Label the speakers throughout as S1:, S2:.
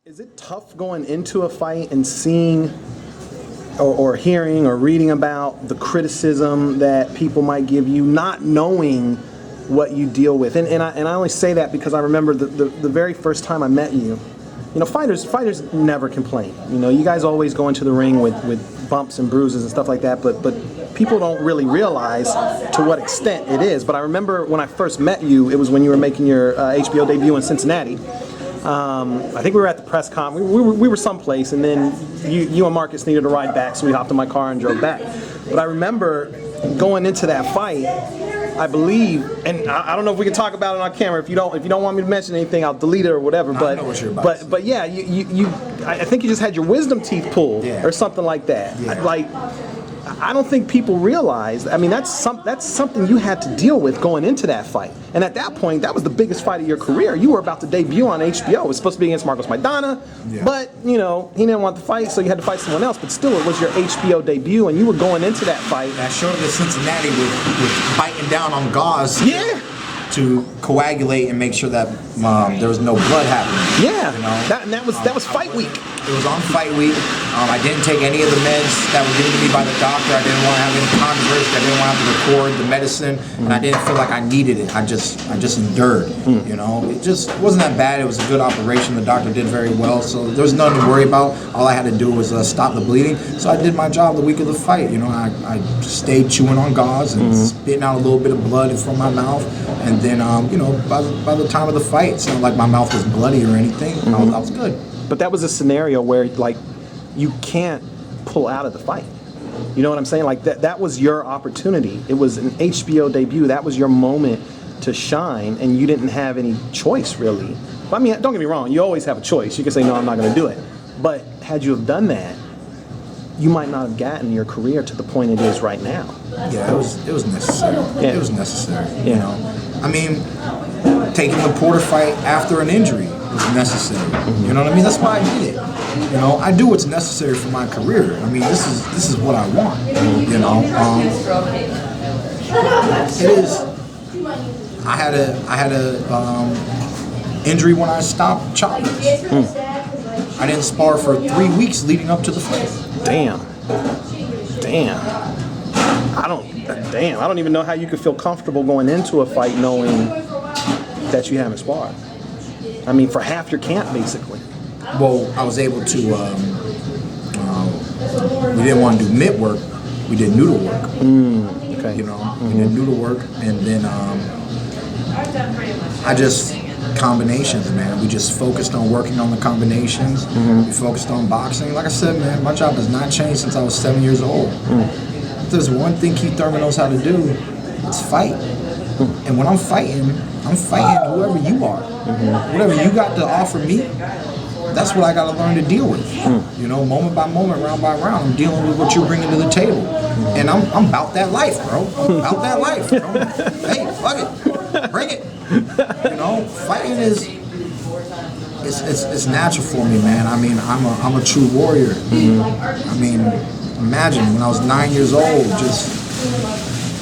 S1: Is it tough going into a fight and seeing or hearing or reading about the criticism that people might give you, not knowing what you deal with? And I only say that because I remember the very first time I met you. You know, fighters never complain. You know, you guys always go into the ring with bumps and bruises and stuff like that, but people don't really realize to what extent it is. But I remember when I first met you, it was when you were making your HBO debut in Cincinnati. I think we were at the press con. We were someplace, and then you and Marcus needed a ride back, so we hopped in my car and drove back. But I remember going into that fight, I believe, and I don't know if we can talk about it on camera. If you don't want me to mention anything, I'll delete it or whatever. But
S2: I know what you're about
S1: but yeah, I think you just had your wisdom teeth pulled,
S2: yeah,
S1: or something like that.
S2: Yeah.
S1: Like, I don't think people realize. I mean, that's something you had to deal with going into that fight. And at that point, that was the biggest fight of your career. You were about to debut on HBO. It was supposed to be against Marcos Maidana,
S2: yeah,
S1: but you know he didn't want the fight, so you had to fight someone else. But still, it was your HBO debut, and you were going into that fight.
S2: I showed up to Cincinnati with biting down on gauze.
S1: Yeah.
S2: To coagulate and make sure that there was no blood happening.
S1: Yeah,
S2: you know?
S1: that was fight week.
S2: It was on fight week. I didn't take any of the meds that were given to me by the doctor. I didn't want to have any controversy. I didn't want to have to record the medicine, and I didn't feel like I needed it. I just endured. You know, it just wasn't that bad. It was a good operation. The doctor did very well, so there was nothing to worry about. All I had to do was stop the bleeding. So I did my job the week of the fight. You know, I stayed chewing on gauze and spitting out a little bit of blood from my mouth, and then you know, by the time of the fight, it's not like my mouth was bloody or anything. I was good.
S1: But that was a scenario where, like, you can't pull out of the fight. You know what I'm saying? Like, that was your opportunity. It was an HBO debut. That was your moment to shine, and you didn't have any choice, really. I mean, don't get me wrong. You always have a choice. You can say, no, I'm not going to do it. But had you have done that, you might not have gotten your career to the point it is right now.
S2: Yeah, it was necessary.
S1: Yeah.
S2: It was necessary.
S1: Yeah.
S2: You know, I mean, taking the Porter fight after an injury was necessary. You know what I mean? That's why I did it. You know, I do what's necessary for my career. I mean, this is what I want. You know, it is. I had a injury when I stopped chopping. I didn't spar for 3 weeks leading up to the fight.
S1: Damn. I don't even know how you could feel comfortable going into a fight knowing that you haven't sparred. I mean, for half your camp, basically.
S2: Well, I was able to, we didn't want to do mitt work, we did noodle work.
S1: Okay.
S2: You know, we did noodle work, and then I just, combinations, man. We just focused on working on the combinations. We focused on boxing. Like I said, man, my job has not changed since I was 7 years old. If there's one thing Keith Thurman knows how to do, it's fight. And when I'm fighting whoever you are. Whatever you got to offer me, that's what I got to learn to deal with. You know, moment by moment, round by round, I'm dealing with what you're bringing to the table. And I'm about that life, bro. I'm about that life, bro. Hey, fuck it. Bring it. You know, fighting is it's natural for me, man. I mean, I'm a true warrior. I mean, imagine when I was 9 years old, just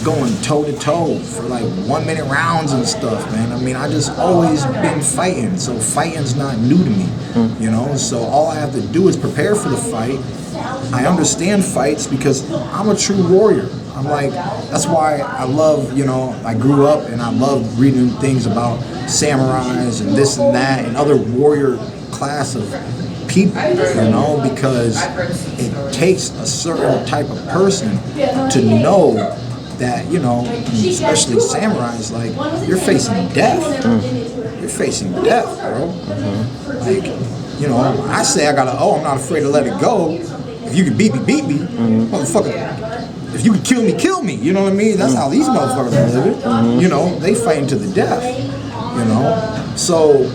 S2: going toe to toe for like 1 minute rounds and stuff, man. I mean, I just always been fighting, so fighting's not new to me, you know. So all I have to do is prepare for the fight. I understand fights because I'm a true warrior. I'm like, that's why I love, you know, I grew up and I love reading things about samurais and this and that and other warrior class of people, you know, because it takes a certain type of person to know that, you know, especially samurais, like, you're facing death. You're facing death, bro. Like, you know, I say I'm not afraid to let it go. If you can beat me, motherfucker. If you can kill me, you know what I mean? That's how these motherfuckers are living. You know, they fighting to the death, you know? So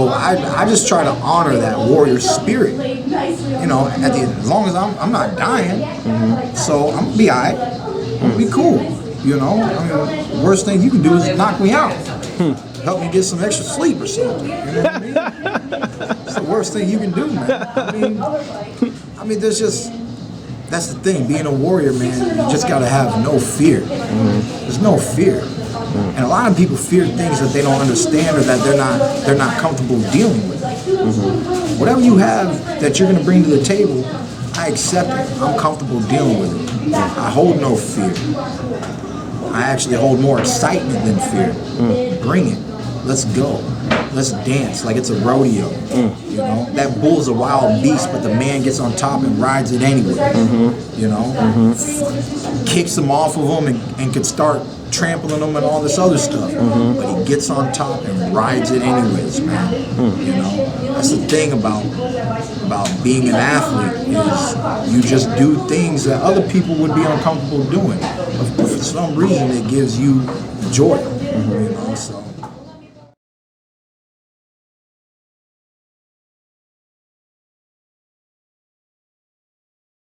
S2: I just try to honor that warrior spirit. You know, as long as I'm not dying, so I'm gonna be all right. I'm gonna be cool, you know? I mean, the worst thing you can do is knock me out. Help me get some extra sleep or something, you know what I mean? It's the worst thing you can do, man. I mean, that's the thing, being a warrior, man, you just gotta have no fear. There's no fear. And a lot of people fear things that they don't understand or that they're not comfortable dealing with. Whatever you have that you're gonna bring to the table, I accept it. I'm comfortable dealing with it. I hold no fear. I actually hold more excitement than fear. Bring it. Let's go. Let's dance like it's a rodeo. You know, that bull's a wild beast, but the man gets on top and rides it anyway. You know, kicks him off of him and could start trampling them and all this other stuff. But he gets on top and rides it anyways, man. You know, that's the thing about being an athlete is you just do things that other people would be uncomfortable doing. But for some reason, it gives you joy. You know, so.